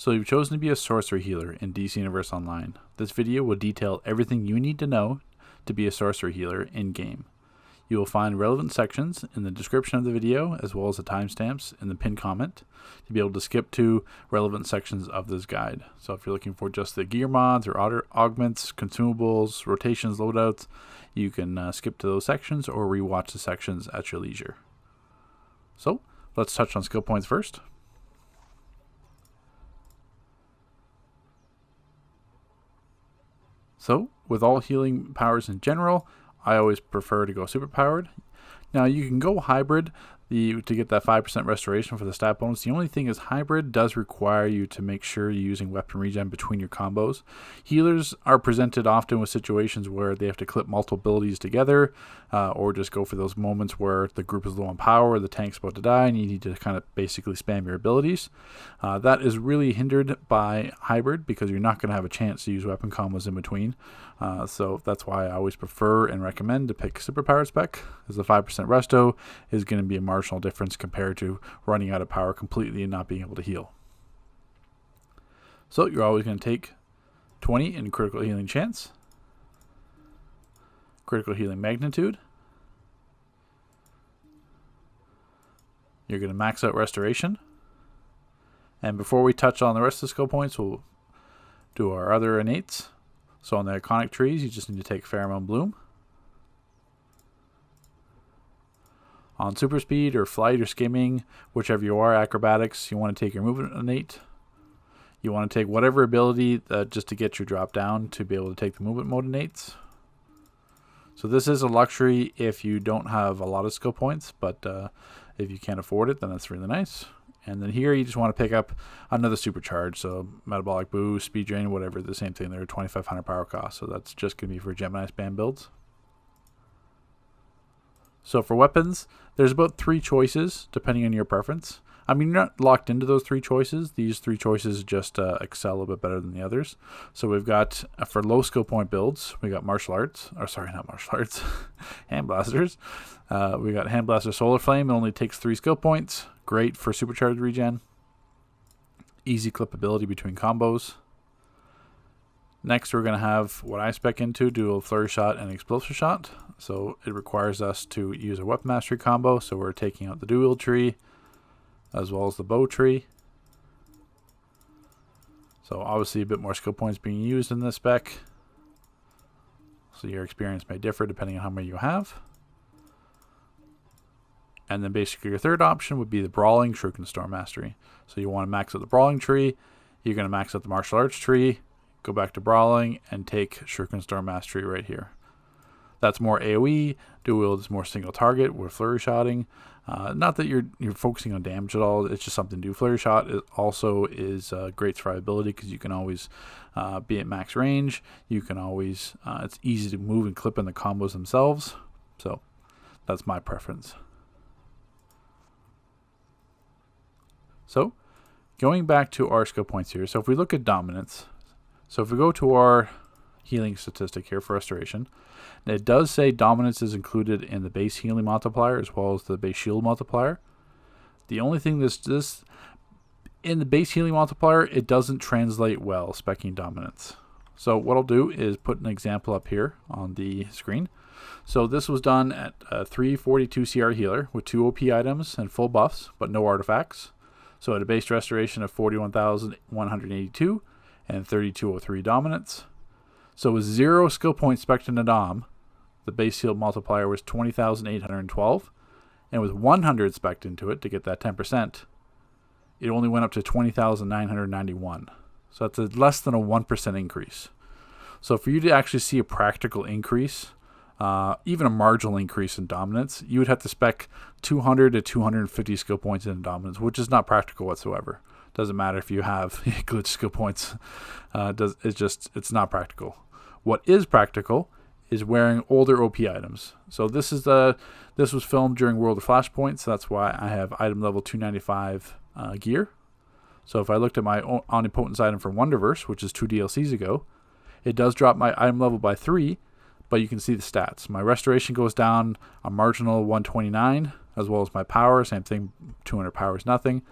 So you've chosen to be a Sorcery Healer in DC Universe Online. This video will detail everything you need to know to be a Sorcery Healer in-game. You will find relevant sections in the description of the video, as well as the timestamps in the pinned comment, to be able to skip to relevant sections of this guide. So if you're looking for just the gear mods or augments, consumables, rotations, loadouts, you can skip to those sections or rewatch the sections at your leisure. So let's touch on skill points first. So, with all healing powers in general, I always prefer to go super powered. Now, you can go hybrid to get that 5% restoration for the stat bonus. The only thing is hybrid does require you to make sure you're using weapon regen between your combos. Healers are presented often with situations where they have to clip multiple abilities together, or just go for those moments where the group is low on power, the tank's about to die, and you need to kind of basically spam your abilities. That is really hindered by hybrid because you're not going to have a chance to use weapon combos in between. So that's why I always prefer and recommend to pick superpowered spec, as the 5% resto is going to be a marginal difference compared to running out of power completely and not being able to heal. So you're always going to take 20 in critical healing chance, critical healing magnitude. You're going to max out restoration. And before we touch on the rest of the skill points, we'll do our other innates. So on the iconic trees, you just need to take Pheromone Bloom. On super speed or flight or skimming, whichever you are, acrobatics, you want to take your movement innate. You want to take whatever ability just to get your drop down to be able to take the movement mode innates. So this is a luxury if you don't have a lot of skill points, but if you can't afford it, then that's really nice. And then here you just want to pick up another supercharge, so metabolic boost, speed drain, whatever, the same thing. They're 2,500 power cost, so that's just going to be for Gemini spam builds. So for weapons, there's about 3 choices depending on your preference. I mean, you're not locked into those 3 choices. These 3 choices just excel a little bit better than the others. So we've got, for low skill point builds, we got martial arts, or sorry, not martial arts, hand blasters. We got hand blaster solar flame. It only takes 3 skill points. Great for supercharged regen. Easy clip ability between combos. Next, we're going to have what I spec into, dual flurry shot and explosive shot. So it requires us to use a weapon mastery combo. So we're taking out the dual tree as well as the bow tree. So obviously a bit more skill points being used in this spec. So your experience may differ depending on how many you have. And then basically your third option would be the Brawling Shuriken Storm Mastery. So you want to max out the Brawling tree. You're going to max out the Martial Arts tree. Go back to Brawling and take Shuriken Storm Mastery right here. That's more AoE. Dual wield is more single target with flurry shotting. Not that you're focusing on damage at all. It's just something to do. Flurry shot also is great survivability because you can always be at max range. You can always, it's easy to move and clip in the combos themselves. So that's my preference. So going back to our skill points here. So if we look at dominance, so if we go to our healing statistic here for restoration, it does say dominance is included in the base healing multiplier as well as the base shield multiplier. The only thing this in the base healing multiplier, it doesn't translate well, specking dominance. So what I'll do is put an example up here on the screen. So this was done at 342 CR healer with 2 OP items and full buffs, but no artifacts. So at a base restoration of 41,182 and 3203 dominance. So with 0 skill points spec'd in a dom, the base shield multiplier was 20,812. And with 100 spec'd into it to get that 10%, it only went up to 20,991. So that's less than a 1% increase. So for you to actually see a practical increase, even a marginal increase in dominance, you would have to spec 200 to 250 skill points in dominance, which is not practical whatsoever. Doesn't matter if you have glitch skill points. It's not practical. What is practical is wearing older OP items. So this was filmed during World of Flashpoint, so that's why I have item level 295 gear. So if I looked at my Omnipotence item from Wonderverse, which is 2 DLCs ago, it does drop my item level by 3, but you can see the stats. My restoration goes down a marginal 129, as well as my power. Same thing, 200 power is nothing.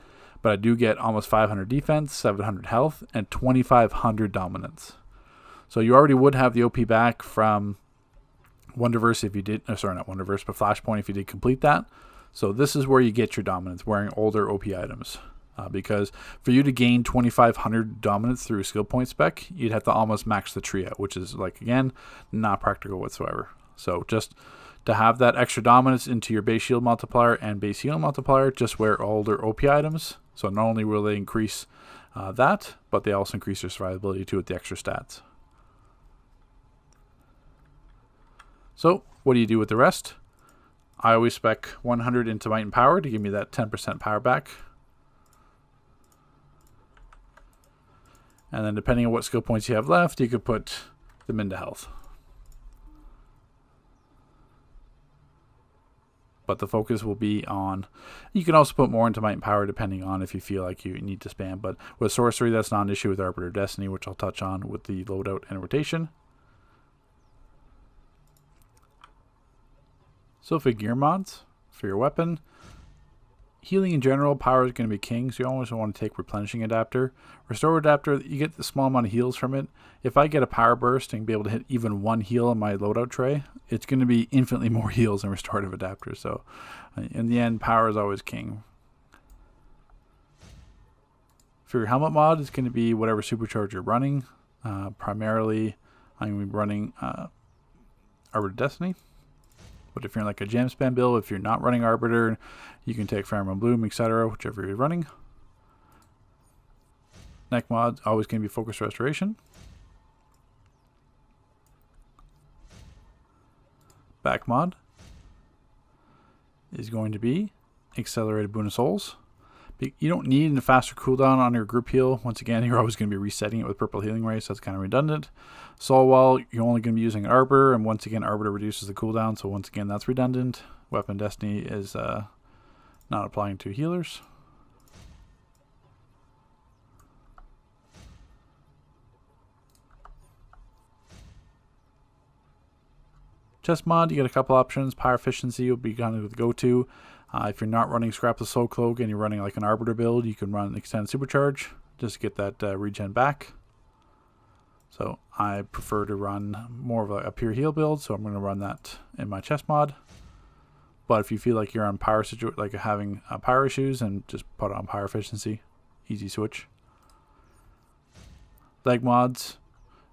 but I do get almost 500 defense, 700 health, and 2500 dominance. So you already would have the OP back from Wonderverse if you did, sorry, not Wonderverse, but Flashpoint if you did complete that. So this is where you get your dominance, wearing older OP items. Because for you to gain 2500 dominance through skill point spec, you'd have to almost max the tree out, which is, like, again, not practical whatsoever. So just to have that extra dominance into your base shield multiplier and base heal multiplier, just wear older OP items. So not only will they increase that, but they also increase your survivability too with the extra stats. So what do you do with the rest? I always spec 100 into might and power to give me that 10% power back. And then depending on what skill points you have left, you could put them into health. But the focus will be on, you can also put more into might and power depending on if you feel like you need to spam. But with sorcery, that's not an issue with Arbiter Destiny, which I'll touch on with the loadout and rotation. So for gear mods, for your weapon, healing in general, power is going to be king, so you always want to take replenishing adapter. Restore adapter, you get the small amount of heals from it. If I get a power burst and be able to hit even one heal on my loadout tray, it's going to be infinitely more heals than restorative adapter. So in the end, power is always king. For your helmet mod, it's going to be whatever supercharge you're running. Primarily, I'm going to be running Arbiter Destiny. But if you're in like a gem spam build, if you're not running Arbiter, you can take Pheromone Bloom, etc., whichever you're running. Neck mod, always going to be Focus Restoration. Back mod is going to be Accelerated Boon of Souls. You don't need a faster cooldown on your group heal. Once again, you're always going to be resetting it with Purple Healing Ray, so that's kind of redundant. Soul Wall, you're only going to be using an Arbiter, and once again, Arbiter reduces the cooldown, so once again, that's redundant. Weapon Destiny is not applying to healers. Chest mod, you get a couple options. Power Efficiency will be kind of the go-to. If you're not running Scrap the Soul Cloak and you're running like an Arbiter build, you can run Extended Supercharge just to get that regen back. So I prefer to run more of a pure heal build, so I'm going to run that in my chest mod. But if you feel like you're on power like having power issues, and just put on Power Efficiency, easy switch. Leg mods,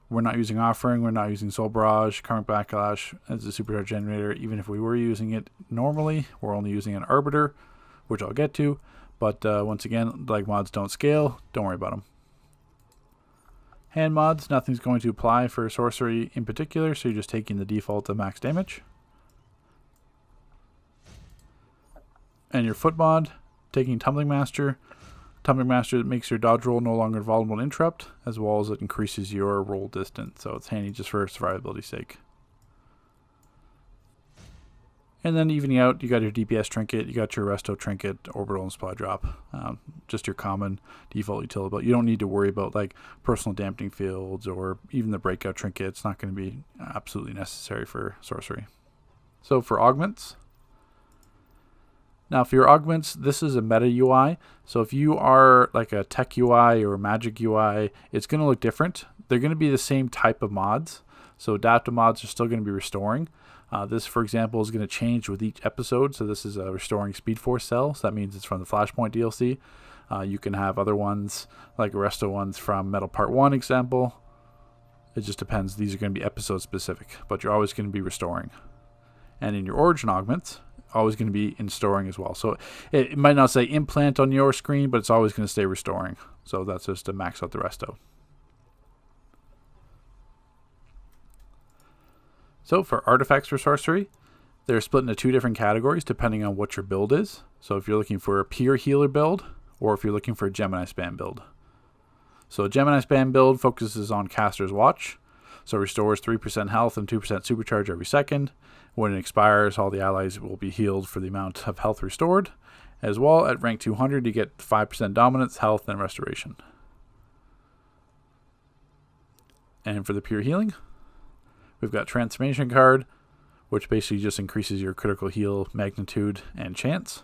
we're not using Offering, we're not using Soul Barrage, Karmic Backlash as a supercharge generator. Even if we were using it normally, we're only using an Arbiter, which I'll get to. But once again, leg mods don't scale, don't worry about them. Hand mods, nothing's going to apply for sorcery in particular, so you're just taking the default of max damage. And your foot mod, taking Tumbling Master. Tumbling Master makes your dodge roll no longer vulnerable to interrupt, as well as it increases your roll distance, so it's handy just for survivability's sake. And then evening out, you got your DPS trinket, you got your resto trinket, orbital and supply drop. Just your common default utility, but you don't need to worry about like personal dampening fields or even the breakout trinket. It's not going to be absolutely necessary for sorcery. So for augments. Now for your augments, this is a meta UI. So if you are like a tech UI or a magic UI, it's going to look different. They're going to be the same type of mods. So adaptive mods are still going to be restoring. This, for example, is going to change with each episode. So this is a restoring Speed Force cell. So that means it's from the Flashpoint DLC. You can have other ones, like resto ones from Metal Part 1 example. It just depends. These are going to be episode specific, but you're always going to be restoring. And in your origin augments, always going to be in storing as well. So it might not say implant on your screen, but it's always going to stay restoring. So that's just to max out the resto. So for artifacts for sorcery, they're split into two different categories depending on what your build is. So if you're looking for a pure healer build, or if you're looking for a Gemini spam build. So a Gemini spam build focuses on Caster's Watch. So restores 3% health and 2% supercharge every second. When it expires, all the allies will be healed for the amount of health restored. As well, at rank 200, you get 5% dominance, health, and restoration. And for the pure healing, we've got Transformation card, which basically just increases your critical heal magnitude and chance.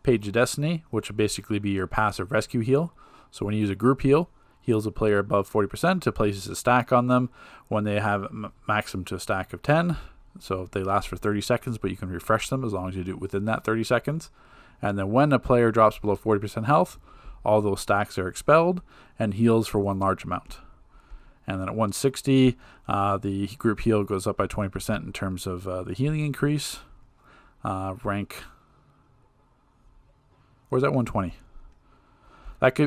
Page of Destiny, which would basically be your passive rescue heal. So when you use a group heal, heals a player above 40%, it places a stack on them when they have maximum to a stack of 10. So they last for 30 seconds, but you can refresh them as long as you do it within that 30 seconds. And then when a player drops below 40% health, all those stacks are expelled and heals for one large amount. And then at 160, the group heal goes up by 20% in terms of the healing increase. Rank. Where's that 120?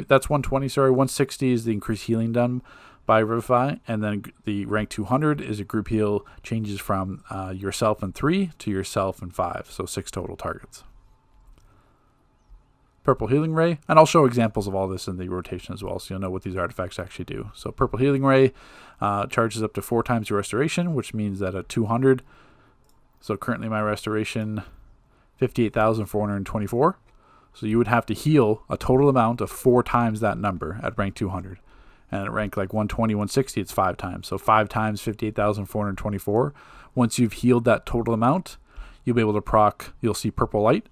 That's 120, sorry. 160 is the increased healing done by Revivify. And then the rank 200 is a group heal changes from yourself and 3 to yourself and 5. So 6 total targets. Purple Healing Ray, and I'll show examples of all this in the rotation as well, so you'll know what these artifacts actually do. So Purple Healing Ray charges up to 4 times your restoration, which means that at 200, so currently my restoration 58,424, so you would have to heal a total amount of 4 times that number at rank 200. And at rank like 120, 160, it's 5 times. So 5 times 58,424. Once you've healed that total amount, you'll be able to proc, you'll see Purple Light.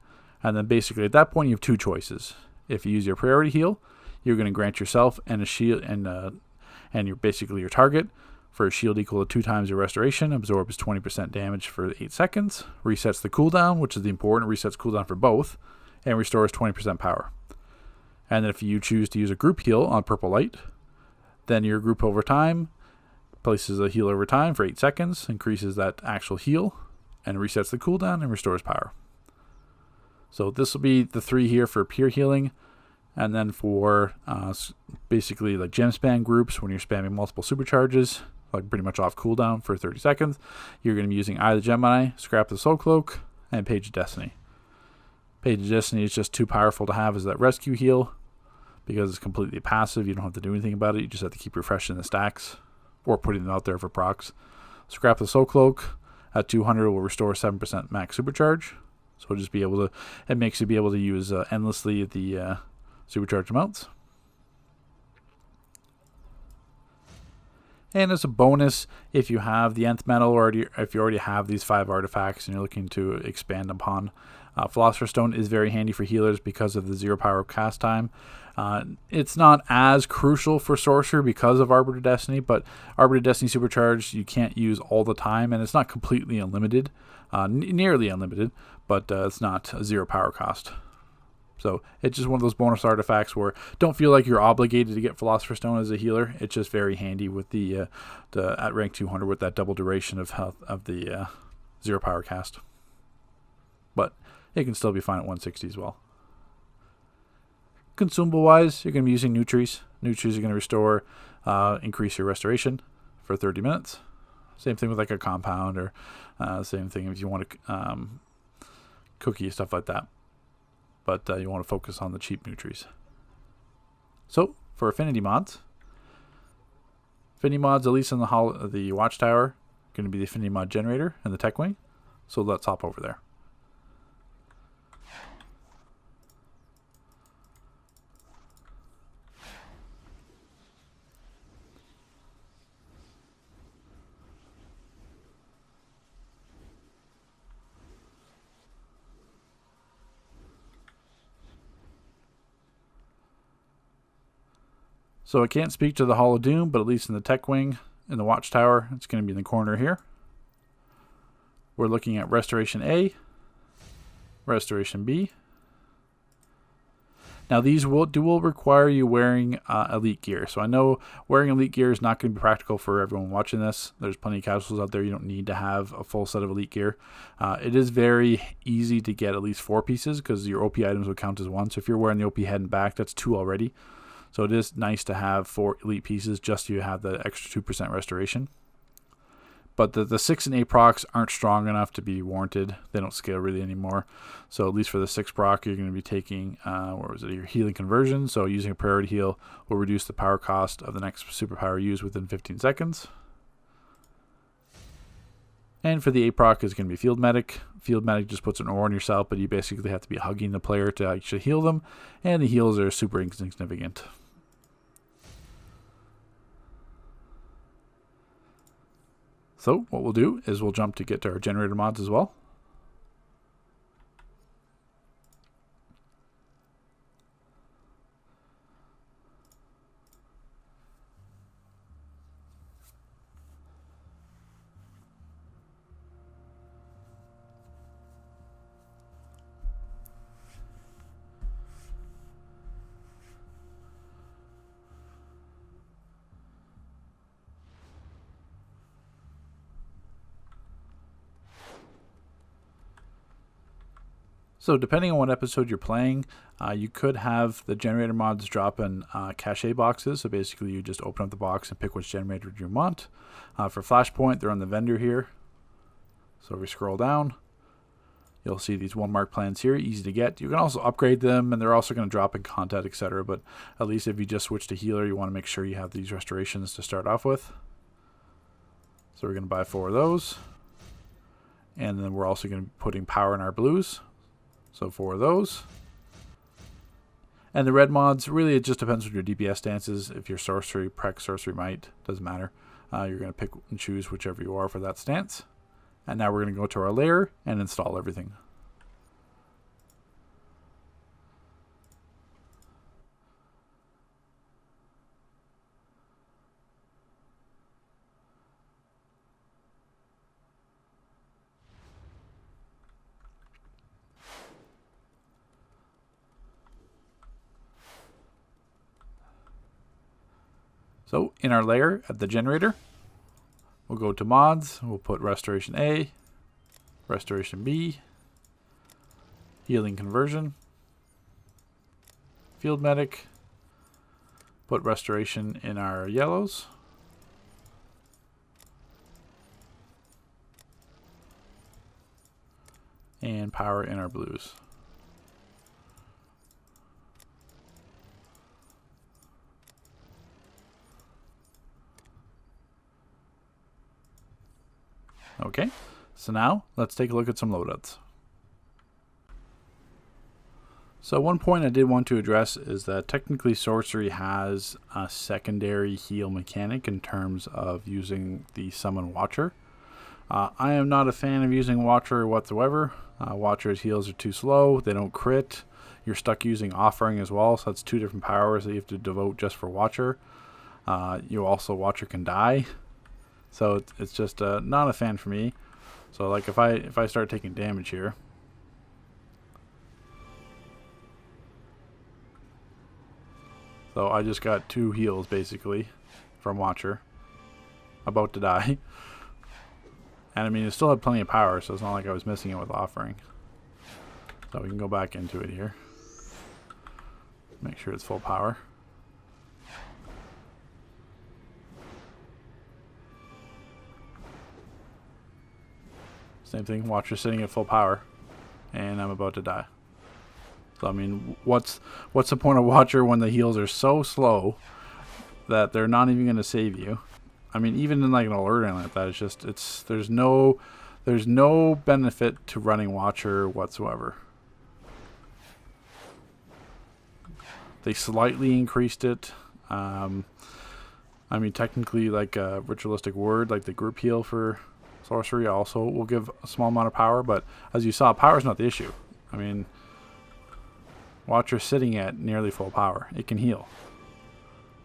And then basically at that point you have 2 choices. If you use your priority heal, you're going to grant yourself and a shield and you're basically your target for a shield equal to 2 times your restoration, absorbs 20% damage for 8 seconds, resets the cooldown, which is the important, resets cooldown for both, and restores 20% power. And then if you choose to use a group heal on Purple Light, then your group over time places a heal over time for 8 seconds, increases that actual heal, and resets the cooldown and restores power. So this will be the 3 here for pure healing. And then for basically like gem spam groups, when you're spamming multiple supercharges, like pretty much off cooldown for 30 seconds, you're going to be using Eye of the Gemini, Scrap the Soul Cloak, and Page of Destiny. Page of Destiny is just too powerful to have as that rescue heal because it's completely passive. You don't have to do anything about it. You just have to keep refreshing the stacks or putting them out there for procs. Scrap the Soul Cloak at 200 will restore 7% max supercharge. So we'll just be able to, it makes you be able to use endlessly the supercharge amounts. And as a bonus, if you have the Nth Metal or if you already have these 5 artifacts and you're looking to expand upon, Philosopher's Stone is very handy for healers because of the 0 power of cast time. It's not as crucial for Sorcerer because of Arbiter of Destiny, but Arbiter of Destiny Supercharged you can't use all the time, and it's not completely unlimited, nearly unlimited, but it's not a 0 power cost. So it's just one of those bonus artifacts where don't feel like you're obligated to get Philosopher's Stone as a healer. It's just very handy with the at rank 200 with that double duration of health of the 0 power cast. But it can still be fine at 160 as well. Consumable wise, you're going to be using Nutries. Nutries are going to restore, increase your restoration for 30 minutes. Same thing with like a compound or same thing if you want to cookie, stuff like that. But you want to focus on the cheap Nutries. So for Affinity Mods, at least in the Watchtower, going to be the Affinity Mod Generator and the Tech Wing. So let's hop over there. So I can't speak to the Hall of Doom, but at least in the Tech Wing, in the Watchtower, it's going to be in the corner here. We're looking at Restoration A, Restoration B. Now these will require you wearing elite gear. So I know wearing elite gear is not going to be practical for everyone watching this. There's plenty of casuals out there. You don't need to have a full set of elite gear. It is very easy to get at least 4 pieces because your OP items will count as 1. So if you're wearing the OP head and back, that's 2 already. So it is nice to have 4 elite pieces just so you have the extra 2% restoration. But the 6 and 8 procs aren't strong enough to be warranted. They don't scale really anymore. So at least for the 6 proc, you're going to be taking your healing conversion. So using a priority heal will reduce the power cost of the next superpower used within 15 seconds. And for the 8 proc is going to be Field Medic. Field Medic just puts an ore on yourself, but you basically have to be hugging the player to actually heal them. And the heals are super insignificant. So what we'll do is we'll jump to get to our generator mods as well. So depending on what episode you're playing, you could have the generator mods drop in cache boxes. So basically you just open up the box and pick which generator you want. For Flashpoint, they're on the vendor here. So if we scroll down, you'll see these 1 mark plans here, easy to get. You can also upgrade them, and they're also going to drop in content, etc. But at least if you just switch to healer, you want to make sure you have these restorations to start off with. So we're going to buy 4 of those. And then we're also going to be putting power in our blues. So 4 of those. And the red mods, really it just depends on your DPS stance is. If you're sorcery, prec, sorcery, might, doesn't matter. You're going to pick and choose whichever you are for that stance. And now we're going to go to our layer and install everything. So in our layer at the generator, we'll go to mods, we'll put restoration A, restoration B, healing conversion, field medic, put restoration in our yellows, and power in our blues. Okay, so now let's take a look at some loadouts. So one point I did want to address is that technically Sorcery has a secondary heal mechanic in terms of using the Summon Watcher. I am not a fan of using Watcher whatsoever. Watcher's heals are too slow, they don't crit. You're stuck using Offering as well, so that's 2 different powers that you have to devote just for Watcher. Watcher can die. So it's just not a fan for me. So like if I start taking damage here, so I just got 2 heals basically from Watcher, about to die. And I mean, it still had plenty of power, so it's not like I was missing it with Offering. So we can go back into it here. Make sure it's full power. Same thing, Watcher sitting at full power, and I'm about to die. So I mean, what's the point of Watcher when the heals are so slow that they're not even going to save you? I mean, even in like an alert like that, there's no benefit to running Watcher whatsoever. They slightly increased it. I mean, technically, like a ritualistic word, like the group heal for Sorcery also will give a small amount of power, but as you saw, power is not the issue. I mean, Watcher's sitting at nearly full power. It can heal,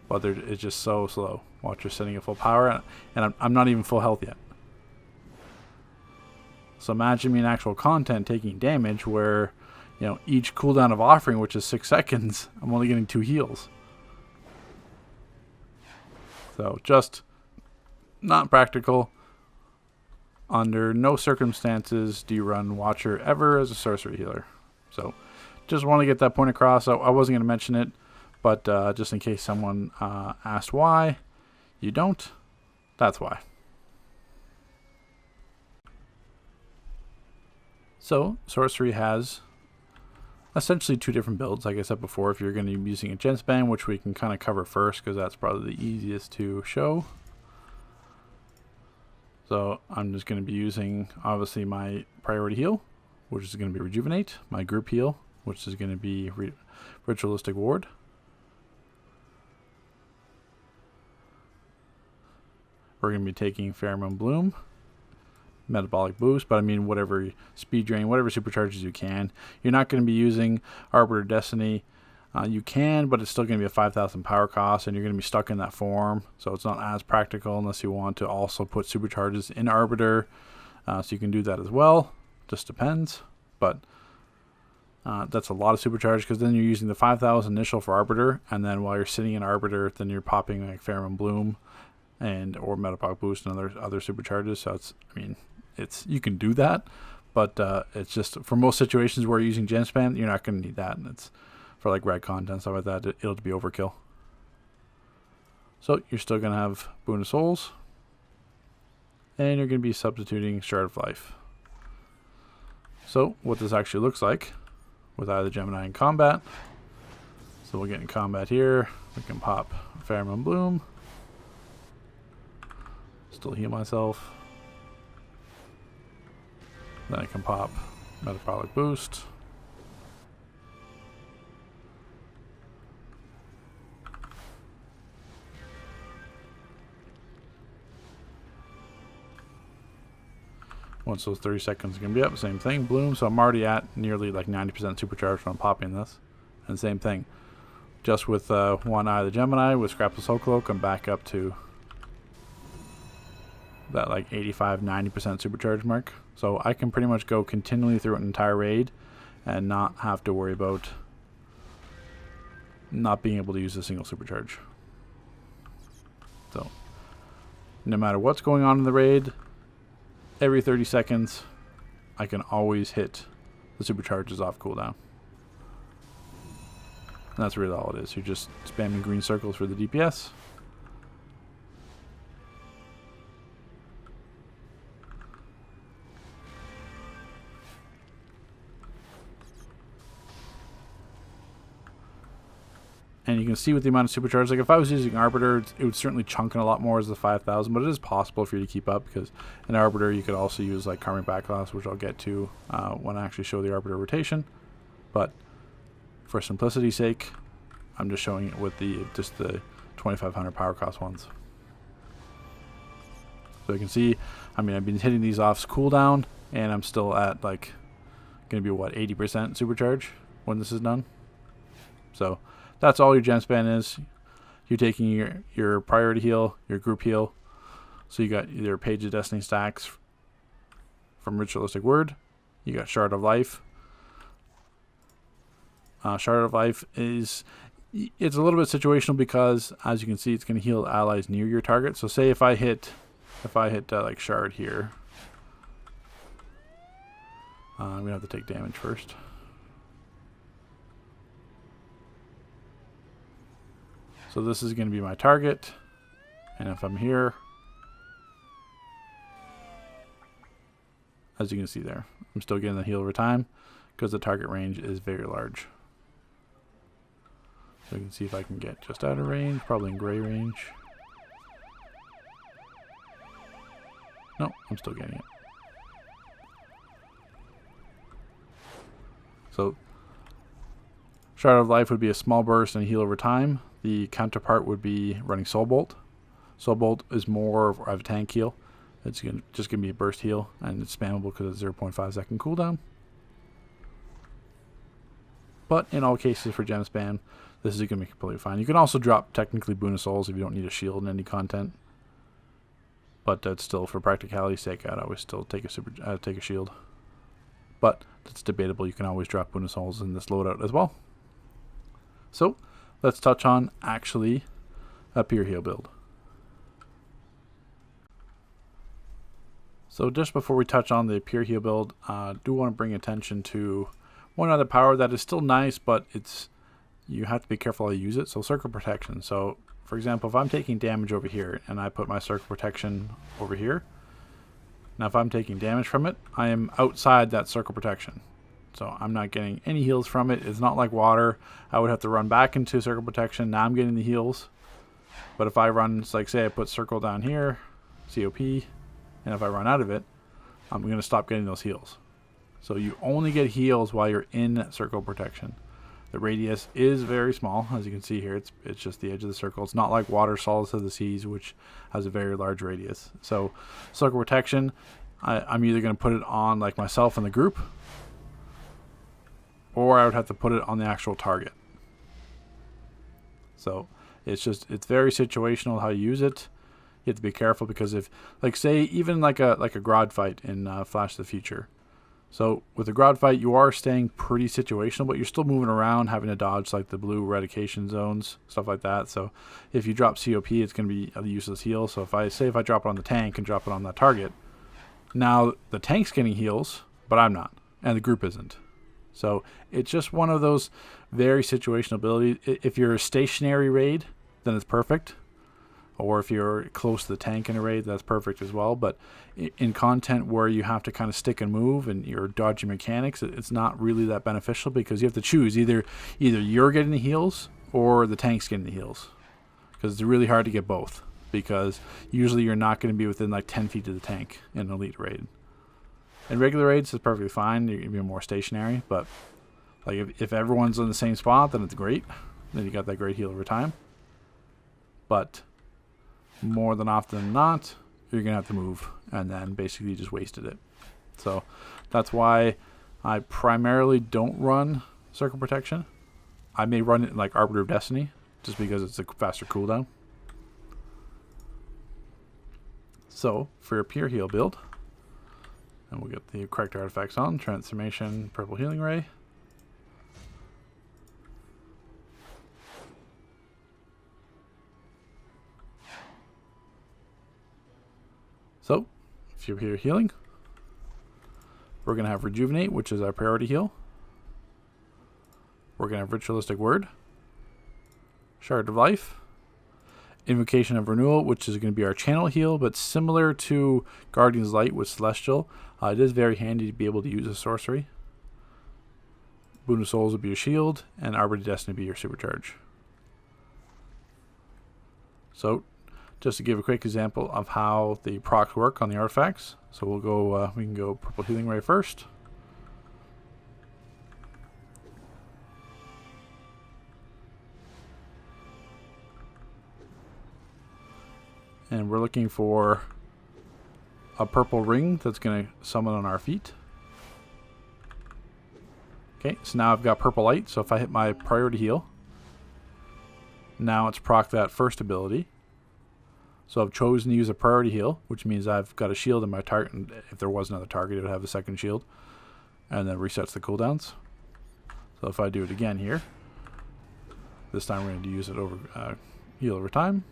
but it's just so slow. Watcher's sitting at full power, and I'm not even full health yet. So imagine me in actual content taking damage where, you know, each cooldown of Offering, which is 6 seconds, I'm only getting 2 heals. So just not practical. Under no circumstances do you run Watcher ever as a Sorcery Healer. So just want to get that point across. I wasn't going to mention it, but just in case someone asked why you don't, that's why. So Sorcery has essentially 2 different builds. Like I said before, if you're going to be using a Gen Spam, which we can kind of cover first because that's probably the easiest to show. So I'm just going to be using, obviously, my priority heal, which is going to be Rejuvenate, my group heal, which is going to be Ritualistic Ward. We're going to be taking Pheromone Bloom, Metabolic Boost, but I mean whatever speed drain, whatever supercharges you can. You're not going to be using Arbiter Destiny. You can, but it's still going to be a 5,000 power cost, and you're going to be stuck in that form, so it's not as practical unless you want to also put supercharges in Arbiter, so you can do that as well. Just depends, but that's a lot of supercharge because then you're using the 5,000 initial for Arbiter, and then while you're sitting in Arbiter, then you're popping like Pheromone Bloom or Metabolic Boost and other supercharges. So you can do that, but it's just for most situations where you're using gem spam, you're not going to need that. And it's for like red content, stuff like that. It'll be overkill. So you're still going to have Boon of Souls, and you're going to be substituting Shard of Life. So what this actually looks like with either Gemini in combat. So we'll get in combat here. We can pop Pheromone Bloom. Still heal myself. Then I can pop Metabolic Boost. Once those 30 seconds are going to be up, same thing, Bloom. So I'm already at nearly like 90% supercharged when I'm popping this. And same thing. Just with one eye of the Gemini, with Scrap the Soul Cloak, I'm back up to that like 85-90% supercharge mark. So I can pretty much go continually through an entire raid and not have to worry about not being able to use a single supercharge. So no matter what's going on in the raid, every 30 seconds I can always hit the supercharges off cooldown. And that's really all it is. You're just spamming green circles for the DPS. And you can see with the amount of supercharge, like if I was using Arbiter, it would certainly chunk in a lot more as the 5,000, but it is possible for you to keep up, because in Arbiter you could also use like Karmic Backlash, which I'll get to when I actually show the Arbiter rotation. But for simplicity's sake, I'm just showing it with the 2,500 power cost ones. So you can see, I mean, I've been hitting these off cooldown, and I'm still at like going to be what, 80% supercharge when this is done. So that's all your gem span is. You're taking your priority heal, your group heal. So you got either Page of Destiny stacks from Ritualistic Word. You got Shard of Life. Shard of Life it's a little bit situational, because as you can see, it's going to heal allies near your target. So say if I hit like Shard here, I'm gonna have to take damage first. So this is going to be my target, and if I'm here, as you can see there, I'm still getting the heal over time because the target range is very large. So you can see if I can get just out of range, probably in gray range. No, I'm still getting it. So Shard of Life would be a small burst and heal over time. The counterpart would be running Soul Bolt. Soul Bolt is more of a tank heal. It's just going to be a burst heal, and it's spammable because it's 0.5 second cooldown. But in all cases for gem spam, this is going to be completely fine. You can also drop technically Boon of Souls if you don't need a shield in any content. But that's still, for practicality's sake, I'd always still take a shield. But that's debatable. You can always drop Boon of Souls in this loadout as well. So let's touch on actually a pure heal build. So just before we touch on the pure heal build, I do want to bring attention to one other power that is still nice, but you have to be careful how you use it. So Circle Protection. So for example, if I'm taking damage over here and I put my Circle Protection over here, now if I'm taking damage from it, I am outside that Circle Protection. So I'm not getting any heals from it. It's not like water. I would have to run back into Circle Protection. Now I'm getting the heals. But if I run, it's like say I put Circle down here, COP, and if I run out of it, I'm going to stop getting those heals. So you only get heals while you're in Circle Protection. The radius is very small, as you can see here. It's just the edge of the circle. It's not like Water Solace of the Seas, which has a very large radius. So Circle Protection, I'm either going to put it on like myself and the group, or I would have to put it on the actual target. So it's very situational how you use it. You have to be careful, because if, like say, even like a Grodd fight in Flash of the Future. So with the Grodd fight, you are staying pretty situational, but you're still moving around, having to dodge like the blue eradication zones, stuff like that. So if you drop COP, it's going to be a useless heal. So if I drop it on the tank and drop it on that target, now the tank's getting heals, but I'm not, and the group isn't. So it's just one of those very situational abilities. If you're a stationary raid, then it's perfect. Or if you're close to the tank in a raid, that's perfect as well. But in content where you have to kind of stick and move and you're dodging mechanics, it's not really that beneficial, because you have to choose either you're getting the heals or the tank's getting the heals. Because it's really hard to get both, because usually you're not going to be within like 10 feet of the tank in an elite raid. In regular raids, it's perfectly fine. You're going to be more stationary. But like if everyone's in the same spot, then it's great. Then you got that great heal over time. But more than often than not, you're going to have to move, and then basically you just wasted it. So that's why I primarily don't run Circle Protection. I may run it like Arbiter of Destiny, just because it's a faster cooldown. So for your pure heal build, and we'll get the correct artifacts on: Transformation, Purple Healing Ray. So, if you're here healing, we're going to have Rejuvenate, which is our priority heal. We're going to have Ritualistic Word, Shard of Life, Invocation of Renewal, which is going to be our channel heal, but similar to Guardian's Light with Celestial, it is very handy to be able to use a sorcery. Boon of Souls will be your shield, and Arbiter of Destiny will be your supercharge. So, just to give a quick example of how the procs work on the artifacts. So we'll go, we can go Purple Healing Ray first. And we're looking for a purple ring that's going to summon on our feet. Okay, so now I've got Purple Light, so if I hit my priority heal, now it's proc that first ability. So I've chosen to use a priority heal, which means I've got a shield in my target, and if there was another target, it would have a second shield, and then resets the cooldowns. So if I do it again here, this time we're going to use it over heal over time.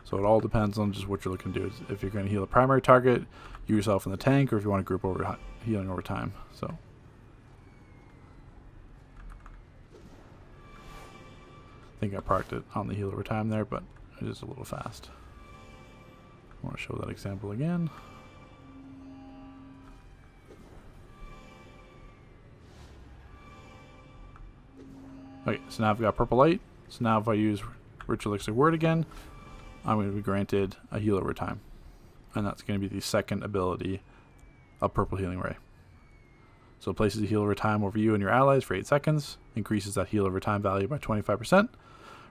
So it all depends on just what you're looking to do. If you're going to heal a primary target, you yourself in the tank, or if you want to group over healing over time. So I think I parked it on the heal over time there, but it is a little fast. I want to show that example again. Okay, so now I've got Purple Light. So now if I use Ritualistic Word again, I'm going to be granted a heal over time. And that's going to be the second ability of Purple Healing Ray. So it places a heal over time over you and your allies for 8 seconds, increases that heal over time value by 25%,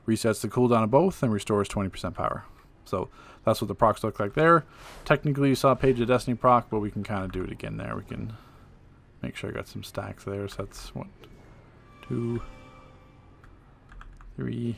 resets the cooldown of both, and restores 20% power. So that's what the procs look like there. Technically you saw Page of Destiny proc, but we can kind of do it again there. We can make sure I got some stacks there. So that's 1, 2, 3.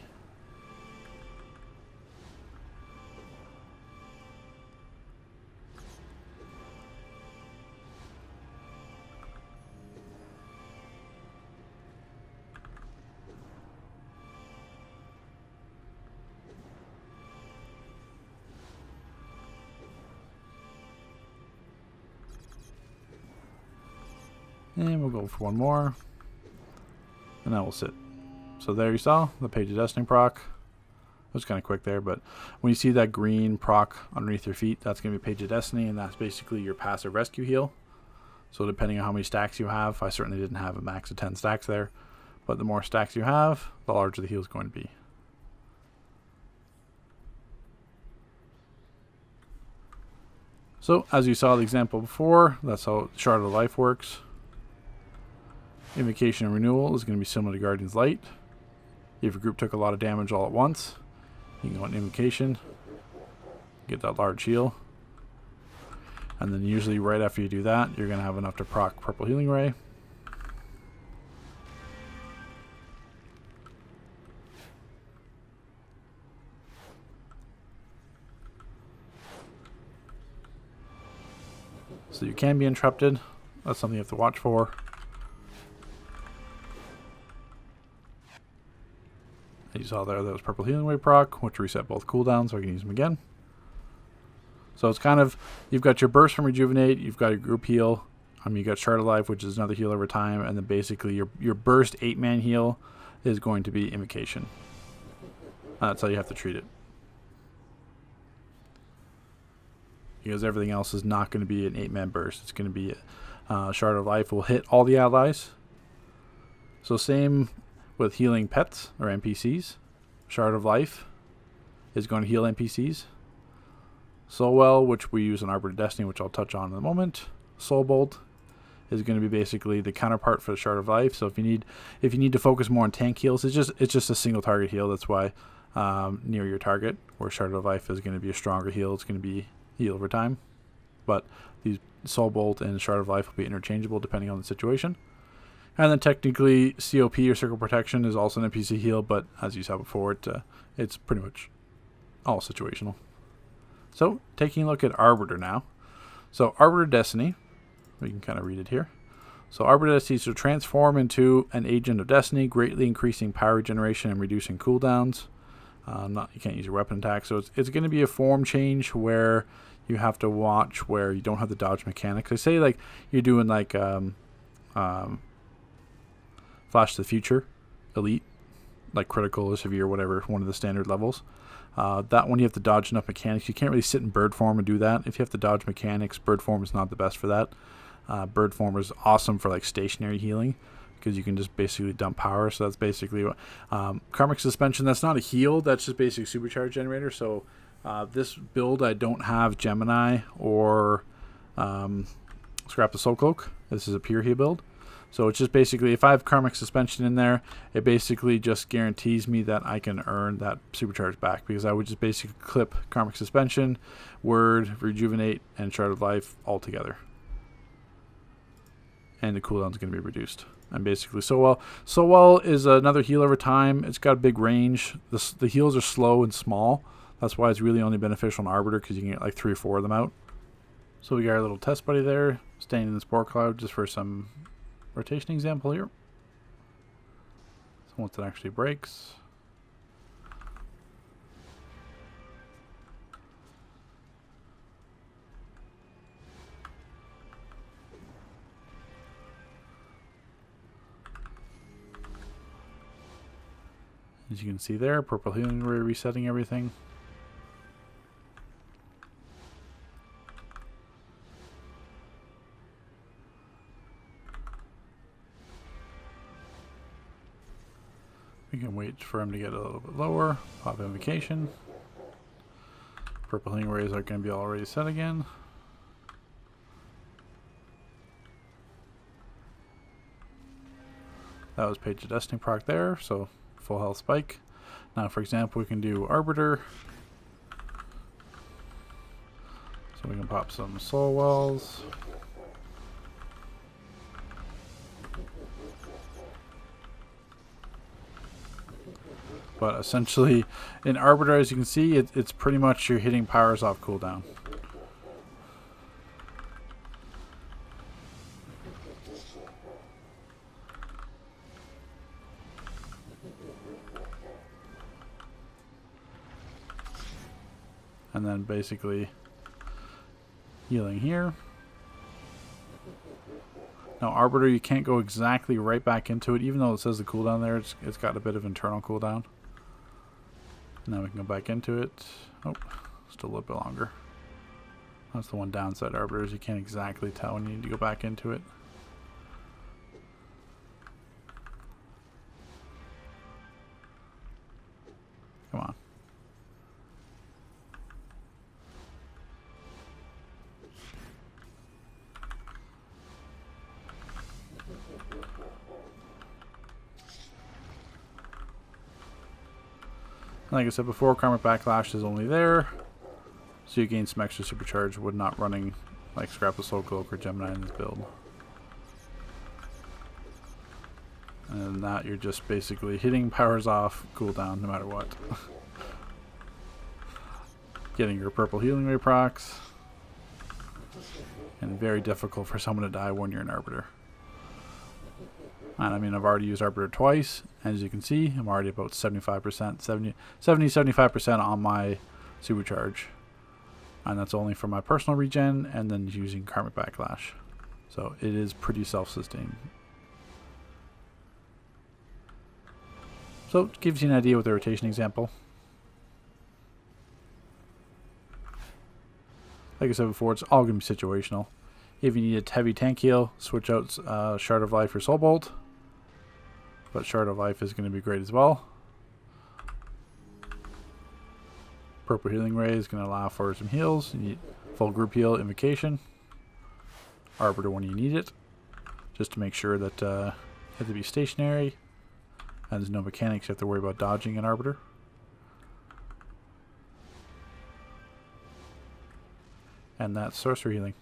And we'll go for one more. And that will sit. So there you saw the Page of Destiny proc. It was kind of quick there, but when you see that green proc underneath your feet, that's going to be Page of Destiny, and that's basically your passive rescue heal. So depending on how many stacks you have, I certainly didn't have a max of 10 stacks there, but the more stacks you have, the larger the heal is going to be. So as you saw the example before, that's how Shard of Life works. Invocation and Renewal is going to be similar to Guardian's Light. If your group took a lot of damage all at once, you can go on Invocation, get that large heal, and then usually right after you do that, you're going to have enough to proc Purple Healing Ray. So you can be interrupted. That's something you have to watch for. As you saw there, that was Purple Healing Ray proc, which reset both cooldowns, so I can use them again. So it's kind of, you've got your burst from Rejuvenate, you've got your group heal, you got Shard of Life, which is another heal over time, and then basically your burst 8-man heal is going to be Invocation. That's how you have to treat it. Because everything else is not going to be an 8-man burst. It's going to be Shard of Life will hit all the allies. So same with healing pets or NPCs. Shard of Life is going to heal NPCs. Soulwell, which we use in Arbiter of Destiny, which I'll touch on in a moment. Soul Bolt is going to be basically the counterpart for the Shard of Life. So if you need to focus more on tank heals, it's just a single target heal. That's why near your target, where Shard of Life is going to be a stronger heal. It's going to be heal over time. But these Soul Bolt and Shard of Life will be interchangeable depending on the situation. And then technically COP or Circle Protection is also an NPC heal, but as you saw before, it's pretty much all situational. So, taking a look at Arbiter now. So, Arbiter Destiny, we can kind of read it here. So, Arbiter Destiny is to transform into an Agent of Destiny, greatly increasing power regeneration and reducing cooldowns. You can't use your weapon attack, so it's going to be a form change where you have to watch where you don't have the dodge mechanics. They say like you're doing like Flash to the Future, Elite, like critical or severe, whatever, one of the standard levels. That one you have to dodge enough mechanics. You can't really sit in bird form and do that. If you have to dodge mechanics, bird form is not the best for that. Bird form is awesome for like stationary healing because you can just basically dump power. So that's basically what Karmic Suspension. That's not a heal. That's just basically supercharge generator. So this build I don't have Gemini or Scrap the Soul Cloak. This is a pure heal build. So it's just basically, if I have Karmic Suspension in there, it basically just guarantees me that I can earn that supercharge back, because I would just basically clip Karmic Suspension, Word, Rejuvenate, and Shard of Life all together. And the cooldown is going to be reduced. And basically, Soulwell is another heal over time. It's got a big range. The heals are slow and small. That's why it's really only beneficial in Arbiter, because you can get like 3 or 4 of them out. So we got our little test buddy there, staying in the Spore Cloud just for some rotation example here. So once it actually breaks, as you can see there, purple healing ray resetting everything. We can wait for him to get a little bit lower. Pop Invocation. Purple healing rays are going to be already set again. That was Page of Destiny proc there, so full health spike. Now, for example, we can do Arbiter. So we can pop some Soul Wells. But essentially, in Arbiter, as you can see, it's pretty much you're hitting powers off cooldown. And then basically healing here. Now, Arbiter, you can't go exactly right back into it, even though it says the cooldown there. It's got a bit of internal cooldown. Now we can go back into it. Oh, still a little bit longer. That's the one downside, Arbiter, is you can't exactly tell when you need to go back into it. Come on. Like I said before, Karmic Backlash is only there, so you gain some extra supercharge when not running like Scrap the Soul Cloak or Gemini in this build. And that you're just basically hitting powers off cooldown no matter what. Getting your purple healing ray procs. And very difficult for someone to die when you're an Arbiter. And I mean, I've already used Arbiter twice. As you can see, I'm already about 75%, 70-75% on my supercharge. And that's only for my personal regen and then using Karmic Backlash. So it is pretty self-sustained. So it gives you an idea with the rotation example. Like I said before, it's all going to be situational. If you need a heavy tank heal, switch out Shard of Life or Soul Bolt. But Shard of Life is going to be great as well. Purple Healing Ray is going to allow for some heals. You need full group heal, Invocation. Arbiter when you need it. Just to make sure that you have to be stationary. And there's no mechanics you have to worry about dodging an Arbiter. And that's Sorcery Healing.